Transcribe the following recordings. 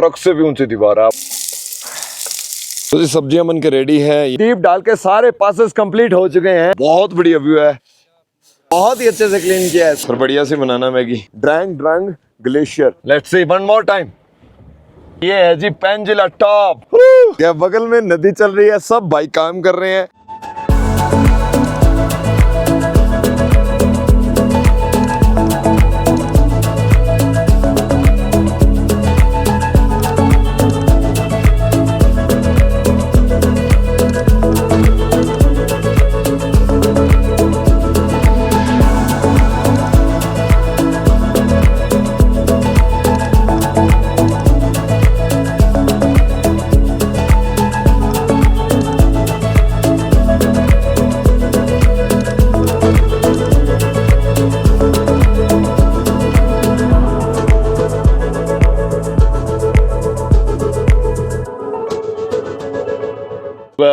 Truck से भी ऊंची दीवार है। तो जी सब्जियां बन के रेडी है, डीप डाल के सारे पासेस कंप्लीट हो चुके हैं। बहुत बढ़िया व्यू है, बहुत ही अच्छे से क्लीन किया है। फिर बढ़िया से बनाना Maggi. Drung glacier, let's see one more time. ये है जी पेंजिला टॉप। क्या बगल में नदी चल रही है, सब भाई काम कर रहे हैं।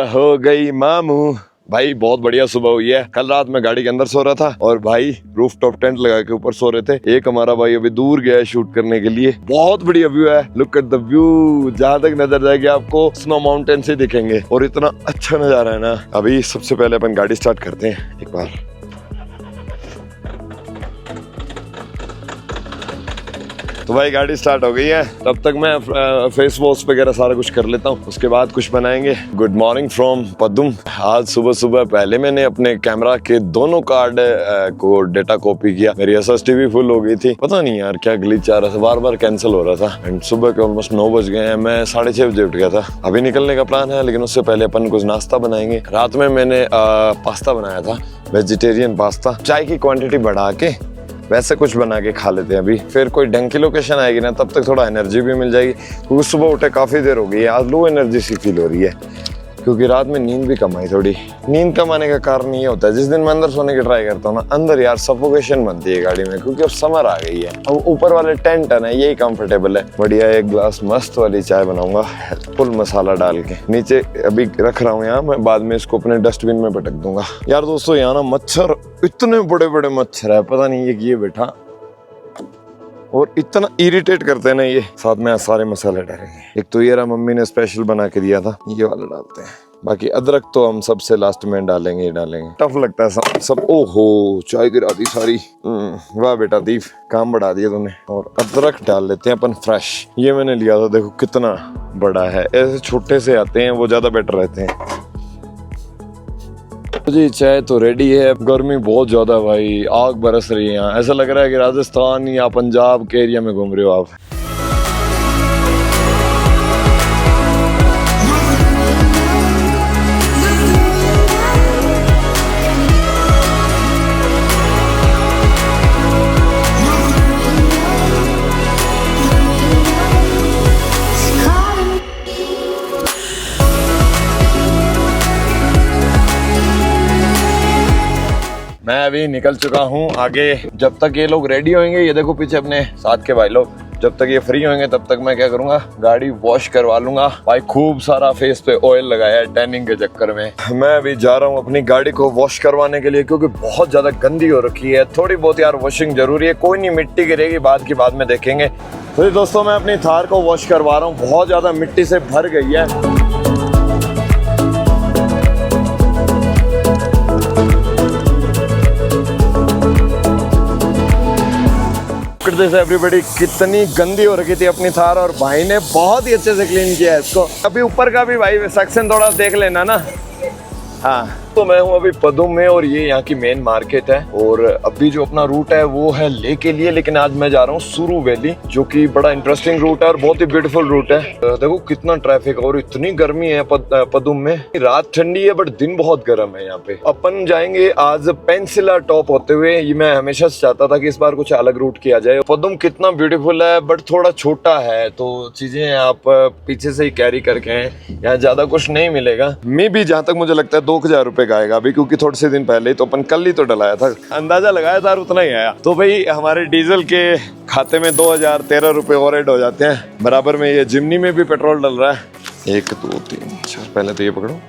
हो गई मामू भाई, बहुत बढ़िया सुबह हुई है। कल रात में गाड़ी के अंदर सो रहा था और भाई रूफटॉप टेंट लगा के ऊपर सो रहे थे। एक हमारा भाई अभी दूर गया है शूट करने के लिए। बहुत बढ़िया व्यू है, लुक एट द व्यू। जहां तक नजर जाएगी आपको स्नो माउंटेन से दिखेंगे और इतना अच्छा नजारा है ना। अभी सबसे पहले अपन गाड़ी स्टार्ट करते हैं एक बार। तो भाई गाड़ी स्टार्ट हो गई है, तब तक मैं फेस वॉश वगैरह सारा कुछ कर लेता हूँ, उसके बाद कुछ बनाएंगे। Good morning from Padum. आज सुबह सुबह पहले मैंने अपने कैमरा के दोनों कार्ड को डेटा कॉपी किया। मेरी SSD भी फुल हो गई थी, पता नहीं यार क्या ग्लिच आ रहा था, बार बार कैंसिल हो रहा था। एंड सुबह के ऑलमोस्ट 9 बज गए हैं, मैं 6:30 बजे उठ गया था। अभी निकलने का प्लान है, लेकिन उससे पहले अपन कुछ नाश्ता बनाएंगे। रात में मैंने पास्ता बनाया था, वेजिटेरियन पास्ता। चाय की क्वांटिटी बढ़ा के वैसे कुछ बना के खा लेते हैं अभी। फिर कोई ढंग की लोकेशन आएगी ना, तब तक थोड़ा एनर्जी भी मिल जाएगी, क्योंकि सुबह उठे काफ़ी देर हो गई है। आज लो एनर्जी सी फील हो रही है, क्योंकि रात में नींद भी कम आई थोड़ी। नींद कम आने का कारण ये होता है, जिस दिन मैं अंदर सोने की ट्राई करता हूँ ना, अंदर यार सफोकेशन बनती है गाड़ी में, क्योंकि अब समर आ गई है। अब ऊपर वाले टेंट है ना, यही कंफर्टेबल है। बढ़िया एक ग्लास मस्त वाली चाय बनाऊंगा फुल मसाला डाल के। नीचे अभी रख रहा हूँ यहाँ, मैं बाद में इसको अपने डस्टबिन में पटक दूंगा। यार दोस्तों यहाँ ना मच्छर, इतने बड़े बड़े मच्छर है, पता नहीं ये बैठा और इतना इरिटेट करते हैं ना ये। साथ में सारे मसाले डालेंगे। एक तो ये रहा मम्मी ने स्पेशल बना के दिया था, ये वाला डालते हैं। बाकी अदरक तो हम सबसे लास्ट में डालेंगे ही डालेंगे। टफ लगता है सब। ओहो चाय गिरा दी सारी। वाह बेटा दीप, काम बढ़ा दिया तूने। और अदरक डाल लेते हैं अपन फ्रेश। ये मैंने लिया था, देखो कितना बड़ा है। ऐसे छोटे से आते हैं, वो ज्यादा बेटर रहते हैं। जी चाय तो रेडी है। गर्मी बहुत ज्यादा भाई, आग बरस रही है यहाँ। ऐसा लग रहा है कि राजस्थान या पंजाब के एरिया में घूम रहे हो आप। मैं अभी निकल चुका हूँ आगे। जब तक ये लोग रेडी होंगे, ये देखो पीछे अपने साथ के भाई लोग, जब तक ये फ्री होंगे तब तक मैं क्या करूंगा, गाड़ी वॉश करवा लूंगा। भाई खूब सारा फेस पे ऑयल लगाया है टैनिंग के चक्कर में। मैं अभी जा रहा हूँ अपनी गाड़ी को वॉश करवाने के लिए, क्योंकि बहुत ज्यादा गंदी हो रखी है। थोड़ी बहुत यार वॉशिंग जरूरी है, कोई नहीं मिट्टी गिरेगी, बाद में देखेंगे। तो दोस्तों मैं अपनी थार को वॉश करवा रहा हूँ, बहुत ज्यादा मिट्टी से भर गई है। एवरीबॉडी, कितनी गंदी हो रखी थी अपनी थार, और भाई ने बहुत ही अच्छे से क्लीन किया है इसको। अभी ऊपर का भी भाई सेक्शन थोड़ा देख लेना ना। हाँ तो मैं हूँ अभी पदुम में, और ये यहाँ की मेन मार्केट है। और अभी जो अपना रूट है वो है ले के लिए, लेकिन आज मैं जा रहा हूँ सुरू वैली, जो कि बड़ा इंटरेस्टिंग रूट है और बहुत ही ब्यूटीफुल रूट है। देखो कितना ट्रैफिक, और इतनी गर्मी है पदुम में। रात ठंडी है बट दिन बहुत गर्म है यहाँ पे। अपन जाएंगे आज पेंसिला टॉप होते हुए। ये मैं हमेशा से चाहता था कि इस बार कुछ अलग रूट किया जाए। पदुम कितना ब्यूटीफुल है बट थोड़ा छोटा है, तो चीजें आप पीछे से ही कैरी करके हैं। यहाँ ज्यादा कुछ नहीं मिलेगा। मे भी जहाँ तक मुझे लगता है 2000 रुपए का आएगा अभी, क्योंकि थोड़े से दिन पहले ही तो अपन कल ही तो डलाया था, अंदाजा लगाया था और उतना ही आया। तो भाई हमारे डीजल के खाते में 2013 रुपए और ऐड हो जाते हैं। बराबर में ये जिमनी में भी पेट्रोल डल रहा है। 1 2 3 4, पहले तो ये पकड़ो।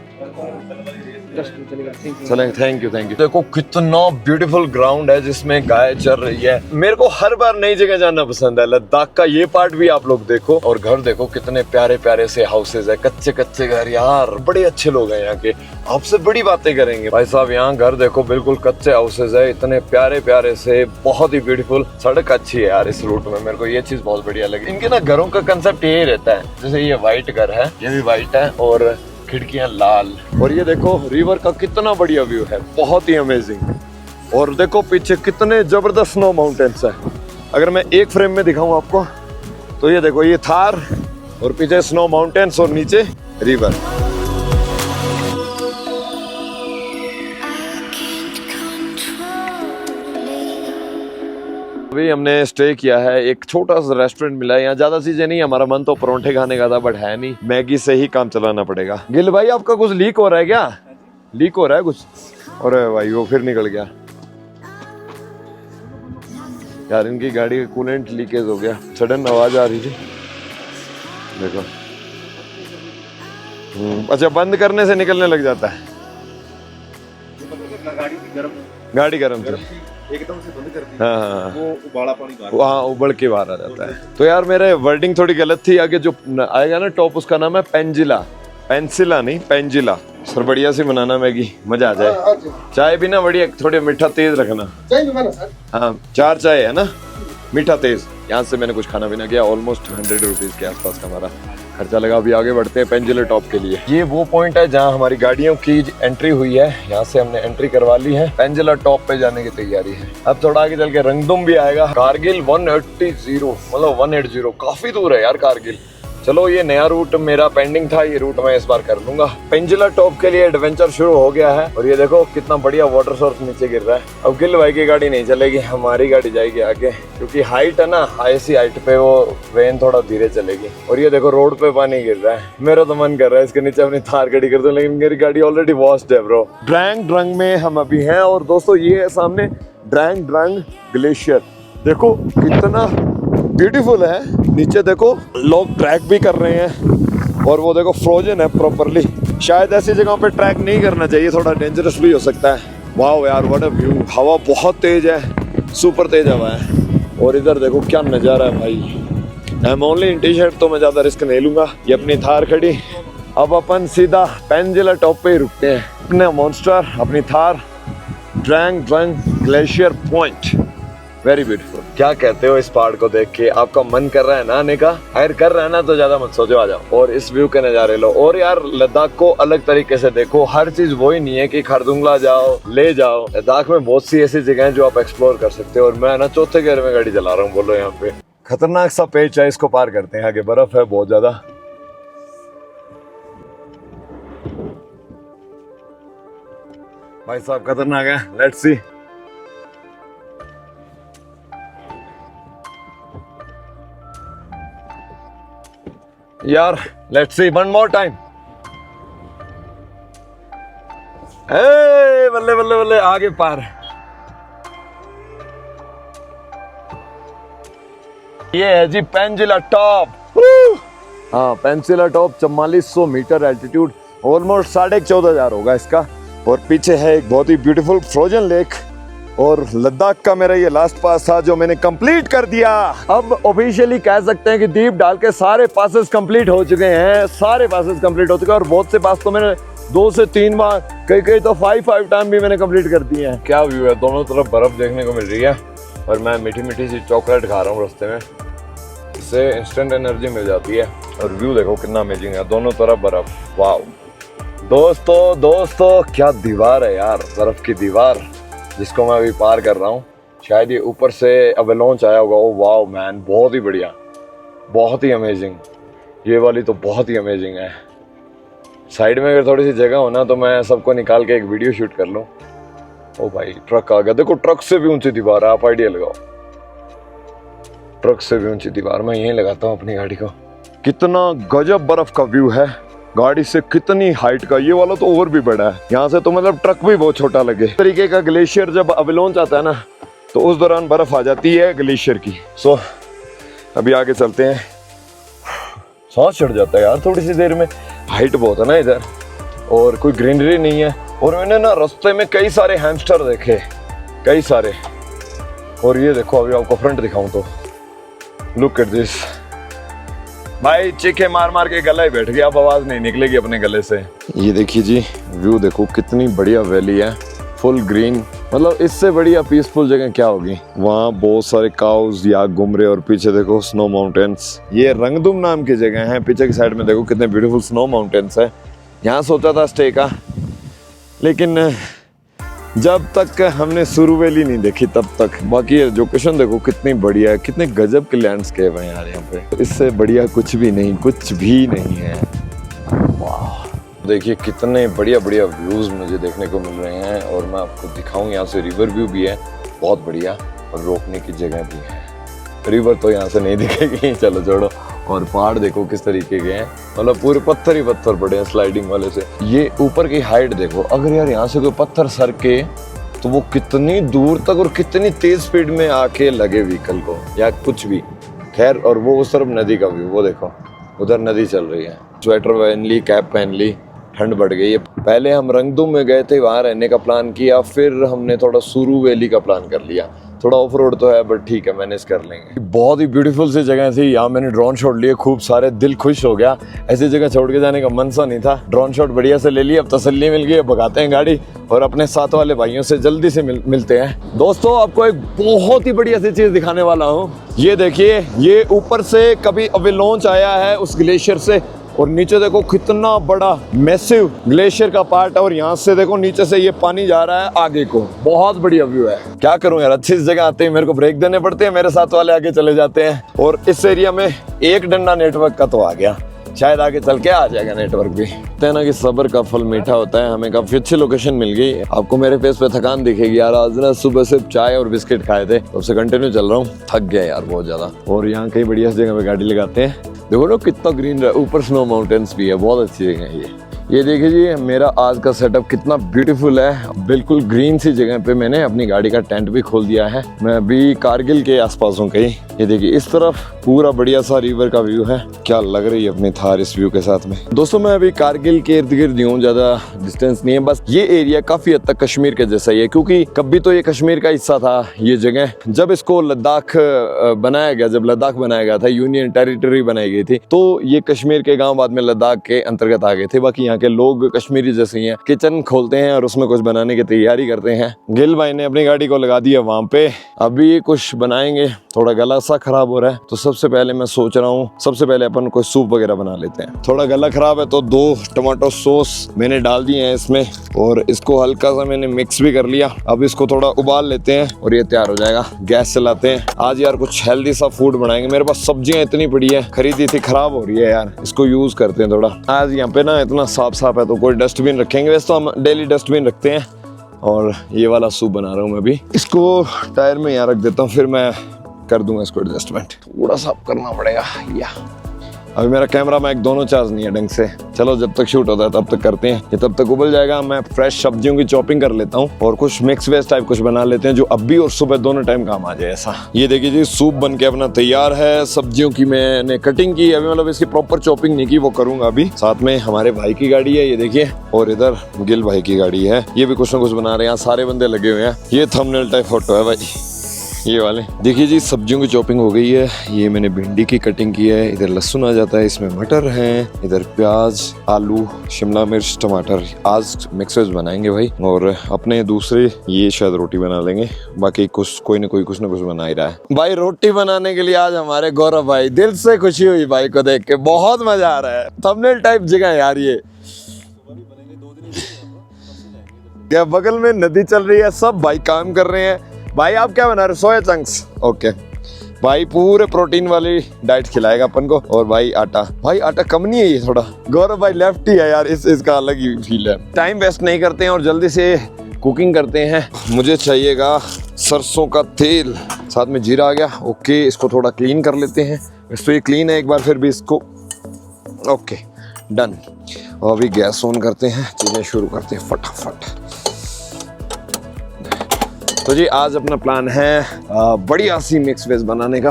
चलेंगे, थैंक यू थैंक यू। देखो कितना ब्यूटीफुल ग्राउंड है जिसमें गाय चल रही है। मेरे को हर बार नई जगह जाना पसंद है। लद्दाख का ये पार्ट भी आप लोग देखो। और घर देखो कितने प्यारे प्यारे से हाउसेज है, कच्चे कच्चे घर यार, बड़े अच्छे लोग हैं यहाँ के, आपसे बड़ी बातें करेंगे भाई साहब। यहाँ घर देखो बिल्कुल कच्चे हाउसेज है, इतने प्यारे प्यारे से, बहुत ही ब्यूटीफुल। सड़क अच्छी है यार इस रूट में, मेरे को ये चीज बहुत बढ़िया लगी। इनके ना घरों का कंसेप्ट यही रहता है, जैसे ये व्हाइट घर है, ये भी व्हाइट है और खिड़कियां लाल। और ये देखो रिवर का कितना बढ़िया व्यू है, बहुत ही अमेजिंग। और देखो पीछे कितने जबरदस्त स्नो माउंटेन्स है। अगर मैं एक फ्रेम में दिखाऊं आपको तो ये देखो, ये थार और पीछे स्नो माउंटेन्स और नीचे रिवर। अभी हमने स्टे किया है, एक छोटा सा रेस्टोरेंट मिला है यहाँ, ज्यादा चीजें नहीं। हमारा मन तो परोंठे खाने का था बट है नहीं, मैगी से ही काम चलाना पड़ेगा। गिल भाई आपका कुछ लीक हो रहा है क्या? लीक हो रहा है कुछ? अरे भाई वो फिर निकल गया यार, इनकी गाड़ी का कूलेंट लीकेज हो गया। सडन आवाज आ रही थी देखो। अच्छा, बंद करने से निकलने लग जाता है। गाड़ी गर्म थी, एकदम से बंद कर दी। हाँ, वो उबाला पानी वहाँ उबल के बाहर आ जाता है। तो यार मेरे वर्डिंग थोड़ी गलत थी। आगे जो आएगा ना टॉप, उसका नाम है पेंजिला, पेंसिला नहीं पेंजिला। सर बढ़िया सी बनाना मैगी, मजा आ जाए। चाय भी ना बढ़िया, थोड़ी मीठा तेज रखना। हाँ 4 चाय है ना, मीठा तेज। यहाँ से मैंने कुछ खाना पीना किया, ऑलमोस्ट 100 रुपीज के आसपास का हमारा खर्चा लगा। अभी आगे बढ़ते हैं पेंजिला टॉप के लिए। ये वो पॉइंट है जहाँ हमारी गाड़ियों की एंट्री हुई है, यहाँ से हमने एंट्री करवा ली है। पेंजिला टॉप पे जाने की तैयारी है। अब थोड़ा आगे चल के रंगदुम भी आएगा। कारगिल 180 मतलब 180, काफी दूर है यार कारगिल। चलो ये नया रूट मेरा पेंडिंग था, ये रूट मैं इस बार कर लूंगा। पेंजिला टॉप के लिए एडवेंचर शुरू हो गया है। और ये देखो कितना बढ़िया वाटर सोर्स नीचे गिर रहा है। अब गिल भाई की गाड़ी नहीं चलेगी, हमारी गाड़ी जाएगी आगे, क्योंकि हाइट है ना, ऐसी हाइट पे वो वेन थोड़ा धीरे चलेगी। और ये देखो रोड पे पानी गिर रहा है। मेरा तो मन कर रहा है इसके नीचे अपनी थार खड़ी कर दूं, लेकिन मेरी गाड़ी ऑलरेडी वॉश्ड है ब्रो। ड्रैंग ड्रंग में हम अभी हैं। और दोस्तों ये है सामने ड्रैंग ड्रंग ग्लेशियर, देखो कितना ब्यूटीफुल है। नीचे देखो लोग ट्रैक भी कर रहे हैं और वो देखो फ्रोजन है प्रॉपरली। शायद ऐसी जगहों पे ट्रैक नहीं करना चाहिए, थोड़ा डेंजरस भी हो सकता है। वाह यार व्हाट अ व्यू। हवा बहुत तेज है, सुपर तेज हवा है। और इधर देखो क्या नज़ारा है भाई। I am only in T shirt, तो मैं ज़्यादा रिस्क नहीं लूंगा। ये अपनी थार खड़ी, अब अपन सीधा पेंजिला टॉप पे ही रुकते हैं। अपने मॉन्स्टर, अपनी Thar, Drang Drung glacier point, very beautiful. क्या कहते हो इस पहाड़ को देख के? आपका मन कर रहा है ना आने का? अगर कर रहा है ना तो ज्यादा मत सोचो, आ जाओ और इस व्यू के नजारे लो। और यार लद्दाख को अलग तरीके से देखो, हर चीज वही नहीं है कि खरदुंगला जाओ ले जाओ। लद्दाख में बहुत सी ऐसी जगह हैं जो आप एक्सप्लोर कर सकते हो। और मैं ना चौथे गियर में गाड़ी चला रहा हूँ, बोलो यहाँ पे खतरनाक सा पेच है, इसको पार करते हैं। आगे बर्फ है बहुत ज्यादा। भाई साहब खतरनाक है, लेट्स सी। यार let's see one more time. बल्ले बल्ले बल्ले, आगे पार। ये है जी पेंजिला टॉप। हाँ पेंजिला टॉप 4400 मीटर एल्टीट्यूड, ऑलमोस्ट 14,500 होगा इसका। और पीछे है एक बहुत ही ब्यूटीफुल फ्रोजन लेक। और लद्दाख का मेरा ये लास्ट पास था जो मैंने कंप्लीट कर दिया। अब ऑफिशियली कह सकते हैं कि दीप डाल के सारे पासेस कंप्लीट हो चुके हैं, सारे पासेस कंप्लीट हो चुके हैं। और बहुत से पास तो मैंने 2 से 3 बार, कई कई तो 5 टाइम भी मैंने कंप्लीट कर दिए हैं। क्या व्यू है, दोनों तरफ बर्फ देखने को मिल रही है। और मैं मीठी मीठी सी चॉकलेट खा रहा हूँ रास्ते में, इससे इंस्टेंट एनर्जी मिल जाती है। और व्यू देखो कितना अमेजिंग है, दोनों तरफ बर्फ। वाह दोस्तों क्या दीवार है यार, बर्फ की दीवार जिसको मैं अभी पार कर रहा हूँ। शायद ये ऊपर से अवेलांच आया होगा। ओ वाओ मैन, बहुत ही बढ़िया, बहुत ही अमेजिंग। ये वाली तो बहुत ही अमेजिंग है। साइड में अगर थोड़ी सी जगह हो ना तो मैं सबको निकाल के एक वीडियो शूट कर लूँ। ओ भाई ट्रक आ गया, देखो ट्रक से भी ऊंची दीवार है, आप आइडिया लगाओ। ट्रक से भी ऊंची दीवार, मैं यहीं लगाता हूँ अपनी गाड़ी को। कितना गजब बर्फ का व्यू है, गाड़ी से कितनी हाइट का। ये वाला तो और भी बड़ा है, यहाँ से तो मतलब ट्रक भी बहुत छोटा लगे। इस तरीके का ग्लेशियर जब अवलोंच आता है ना तो उस दौरान बर्फ आ जाती है ग्लेशियर की। सो अभी आगे चलते हैं। सांस चढ़ जाता है यार थोड़ी सी देर में, हाइट बहुत है ना इधर और कोई ग्रीनरी नहीं है। और मैंने ना रास्ते में कई सारे हैमस्टर देखे, कई सारे। और ये देखो, अभी आपको फ्रंट दिखाऊं तो लुक एट दिस। भाई चीखे मार मार के गला ही बैठ गया, अब आवाज नहीं निकलेगी अपने गले से। ये देखिए जी, व्यू देखो कितनी बढ़िया वैली है, फुल ग्रीन। मतलब इससे बढ़िया पीसफुल जगह क्या होगी। वहाँ बहुत सारे काउज या घूम रहे, और पीछे देखो स्नो माउंटेन्स। ये रंगदुम नाम की जगह है। पीछे की साइड में देखो कितने ब्यूटीफुल स्नो माउंटेन्स है। यहाँ सोचा था स्टे का, लेकिन जब तक हमने सुरु वैली नहीं देखी तब तक। बाकी लोकेशन देखो कितनी बढ़िया है, कितने गजब के लैंडस्केप है यार यहाँ पे। इससे बढ़िया कुछ भी नहीं, कुछ भी नहीं है। वाह, देखिए कितने बढ़िया बढ़िया व्यूज मुझे देखने को मिल रहे हैं। और मैं आपको दिखाऊं, यहाँ से रिवर व्यू भी है बहुत बढ़िया, और रोकने की जगह भी है। रिवर तो यहाँ से नहीं दिखेगी, चलो छोड़ो। और पहाड़ देखो किस तरीके के हैं, मतलब पूरे पत्थर ही पत्थर पड़े हैं स्लाइडिंग वाले से। ये ऊपर की हाइट देखो, अगर यार यहाँ से कोई पत्थर सर के तो वो कितनी दूर तक और कितनी तेज स्पीड में आके लगे व्हीकल को या कुछ भी। खैर, और वो उस तरफ नदी का व्यू, वो देखो उधर नदी चल रही है। स्वेटर पहन ली, कैप पहन ली, ठंड बढ़ गई है। पहले हम रंगदुम में गए थे, वहाँ रहने का प्लान किया, फिर हमने थोड़ा सुरु वैली का प्लान कर लिया। थोड़ा ऑफ रोड तो है बट ठीक है, मैनेज कर लेंगे। बहुत ही ब्यूटीफुल सी जगह थी। यहाँ मैंने ड्रोन शॉट लिए खूब सारे, दिल खुश हो गया। ऐसी जगह छोड़ के जाने का मन सा नहीं था। ड्रोन शॉट बढ़िया से ले लिया, अब तसल्ली मिल गई। अब भगाते हैं गाड़ी और अपने साथ वाले भाइयों से जल्दी से मिलते हैं। दोस्तों, आपको एक बहुत ही बढ़िया सी चीज दिखाने वाला हूँ। ये देखिए, ये ऊपर से कभी अवेलांच आया है उस ग्लेशियर से, और नीचे देखो कितना बड़ा मैसिव ग्लेशियर का पार्ट है। और यहाँ से देखो नीचे से ये पानी जा रहा है आगे को। बहुत बढ़िया व्यू है। क्या करूं यार, अच्छी जगह आते ही मेरे को ब्रेक देने पड़ते हैं, मेरे साथ वाले आगे चले जाते हैं। और इस एरिया में एक डंडा नेटवर्क का तो आ गया, शायद आगे चल के आ जाएगा नेटवर्क भी। कहते हैं ना कि सब्र का फल मीठा होता है। हमें काफी अच्छी लोकेशन मिल गई। आपको मेरे फेस पे थकान दिखेगी यार, आज ना सुबह सिर्फ चाय और बिस्किट खाए थे, तब से कंटिन्यू चल रहा हूँ, थक गया यार बहुत ज्यादा। और यहाँ कई बढ़िया जगह पे गाड़ी लगाते हैं। देखो ना कितना ग्रीन है, ऊपर स्नो माउंटेन्स भी है, बहुत अच्छी जगह है ये देखिए जी, मेरा आज का सेटअप कितना ब्यूटीफुल है। बिल्कुल ग्रीन सी जगह पे मैंने अपनी गाड़ी का टेंट भी खोल दिया है। मैं अभी कारगिल के आसपास हूँ कहीं। ये देखिए इस तरफ पूरा बढ़िया सा रिवर का व्यू है। क्या लग रही है अपनी थार इस व्यू के साथ में। दोस्तों, मैं अभी कारगिल के इर्द गिर्द हूँ, ज्यादा डिस्टेंस नहीं है। बस ये एरिया काफी हद तक कश्मीर के जैसा ही है, क्योंकि कभी तो ये कश्मीर का हिस्सा था ये जगह। जब इसको लद्दाख बनाया गया, जब लद्दाख बनाया गया था, यूनियन टेरिटरी बनाई गई थी, तो ये कश्मीर के गाँव बाद में लद्दाख के अंतर्गत आ गए थे। बाकी यहाँ के लोग कश्मीरी जैसे ही हैं, किचन खोलते हैं और उसमें कुछ बनाने की तैयारी करते हैं। गिल भाई ने अपनी गाड़ी को लगा दिया वहां पे, अभी कुछ बनाएंगे। थोड़ा गला सा खराब हो रहा है, तो सबसे पहले मैं सोच रहा हूँ सबसे पहले अपन कोई सूप वगैरह बना लेते हैं। थोड़ा गला खराब है तो 2 टमाटो सॉस मैंने डाल दिए हैं इसमें, और इसको हल्का सा मैंने मिक्स भी कर लिया। अब इसको थोड़ा उबाल लेते हैं और ये तैयार हो जाएगा। गैस चलाते हैं। आज यार कुछ हेल्दी सा फूड बनाएंगे। मेरे पास सब्जियां इतनी पड़ी है, खरीदी थी, खराब हो रही है यार, इसको यूज करते हैं थोड़ा। आज यहाँ पे ना इतना साफ साफ है तो कोई डस्टबिन रखेंगे। वैसे तो हम डेली डस्टबिन रखते हैं। और ये वाला सूप बना रहा हूँ मैं भी। इसको टायर में यहाँ रख देता हूँ, फिर मैं कर दूंगा इसको एडजस्टमेंट। थोड़ा सा करना पड़ेगा। या अभी मेरा कैमरा मैक दोनों चार्ज नहीं है ढंग से। चलो जब तक शूट होता है तब तक करते हैं। ये तब तक उबल जाएगा। मैं फ्रेश सब्जियों की चॉपिंग कर लेता हूँ और कुछ मिक्स वेज टाइप कुछ बना लेते हैं, जो अभी और सुबह दोनों टाइम काम आ जाए ऐसा। ये देखिए जी, सूप बन के अपना तैयार है। सब्जियों की मैंने कटिंग की अभी, मतलब इसकी प्रॉपर चॉपिंग नहीं की, वो करूंगा अभी। साथ में हमारे भाई की गाड़ी है ये देखिए, और इधर गिल भाई की गाड़ी है। ये भी कुछ ना कुछ बना रहे हैं। यहाँ सारे बंदे लगे हुए हैं। ये थंबनेल टाइप फोटो है भाई, ये वाले। देखिए जी, सब्जियों की चॉपिंग हो गई है। ये मैंने भिंडी की कटिंग की है। इधर लहसुन आ जाता है, इसमें मटर हैं, इधर प्याज, आलू, शिमला मिर्च, टमाटर। आज मिक्स वेज बनाएंगे भाई। और अपने दूसरे ये शायद रोटी बना लेंगे। बाकी कोई ना कुछ बना ही रहा है भाई। रोटी बनाने के लिए आज हमारे गौरव भाई, दिल से खुशी हुई भाई को देख के, बहुत मजा आ रहा है। थंबनेल टाइप जगह यार ये। क्या बगल में नदी चल रही है, सब भाई काम कर रहे हैं। भाई आप क्या बना रहे हो? Soya chunks. ओके भाई, पूरे प्रोटीन वाली डाइट खिलाएगा अपन को। और भाई आटा, भाई आटा कम नहीं है ये थोड़ा। गौरव भाई लेफ्ट ही है यार, इसका अलग ही फील है। टाइम वेस्ट नहीं करते हैं और जल्दी से कुकिंग करते हैं। मुझे चाहिएगा सरसों का तेल, साथ में जीरा आ गया। ओके, इसको थोड़ा क्लीन कर लेते हैं। तो ये क्लीन है एक बार, फिर भी इसको ओके डन। और अभी गैस ऑन करते हैं, चीजें शुरू करते हैं फटाफट। तो जी आज अपना प्लान है बढ़िया सी मिक्स वेज बनाने का।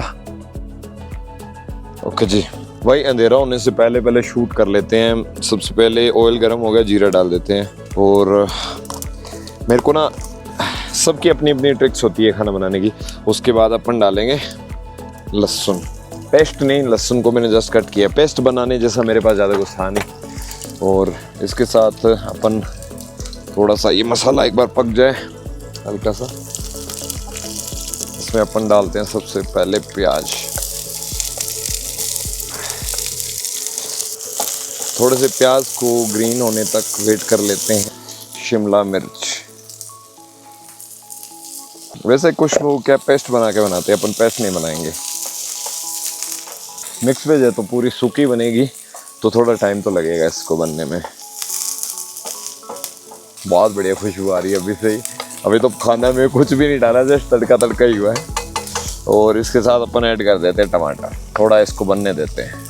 ओके जी, भाई अंधेरा होने से पहले पहले शूट कर लेते हैं। सबसे पहले ऑयल गर्म हो गया, जीरा डाल देते हैं। और मेरे को ना सबकी अपनी अपनी ट्रिक्स होती है खाना बनाने की। उसके बाद अपन डालेंगे लहसुन, पेस्ट नहीं, लहसुन को मैंने जस्ट कट किया। पेस्ट बनाने जैसा मेरे पास ज़्यादा कुछ था नहीं। और इसके साथ अपन थोड़ा सा ये मसाला एक बार पक जाए हल्का सा, इसमें अपन डालते हैं सबसे पहले प्याज। थोड़े से प्याज को ग्रीन होने तक वेट कर लेते हैं। शिमला मिर्च, वैसे कुछ लोग क्या पेस्ट बना के बनाते हैं, अपन पेस्ट नहीं बनाएंगे। मिक्स वेज है तो पूरी सूखी बनेगी, तो थोड़ा टाइम तो लगेगा इसको बनने में। बहुत बढ़िया खुशबू आ रही है अभी से ही। अभी तो खाना में कुछ भी नहीं डाला, जस्ट तड़का तड़का ही हुआ है। और इसके साथ अपन ऐड कर देते हैं टमाटर, थोड़ा इसको बनने देते हैं।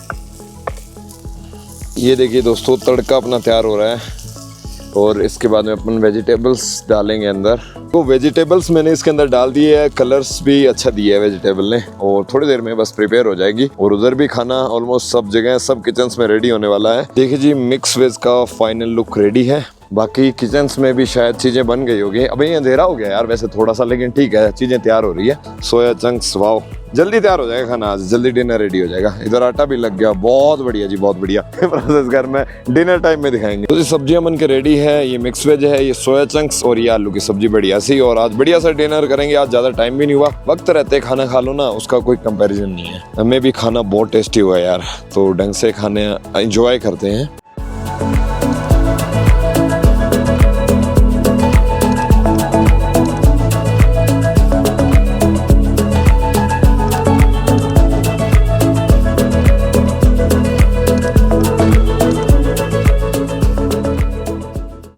ये देखिए दोस्तों, तड़का अपना तैयार हो रहा है। और इसके बाद में अपन वेजिटेबल्स डालेंगे अंदर। तो वेजिटेबल्स मैंने इसके अंदर डाल दिए है, कलर्स भी अच्छा दिया है वेजिटेबल ने। और थोड़ी देर में बस प्रिपेयर हो जाएगी। और उधर भी खाना ऑलमोस्ट सब जगह, सब किचन्स में रेडी होने वाला है। देखिए जी, मिक्स वेज का फाइनल लुक रेडी है। बाकी किचन्स में भी शायद चीजें बन गई होगी। अभी अंधेरा हो गया यार वैसे थोड़ा सा, लेकिन ठीक है, चीजें तैयार हो रही है। सोया चंक्स, वाओ, जल्दी तैयार हो जाएगा खाना, आज जल्दी डिनर रेडी हो जाएगा। इधर आटा भी लग गया, बहुत बढ़िया जी, बहुत बढ़िया। प्रोसेस घर में डिनर टाइम में दिखाएंगे। तो ये सब्जियां बन के रेडी है। ये मिक्स वेज है, ये सोया चंक्स और ये आलू की सब्जी बढ़िया सी। और आज बढ़िया सा डिनर करेंगे। आज ज्यादा टाइम भी नहीं हुआ, वक्त रहते खाना खा लो ना, उसका कोई कंपैरिजन नहीं है। हमें भी खाना बहुत टेस्टी हुआ यार, तो ढंग से खाने एंजॉय करते हैं।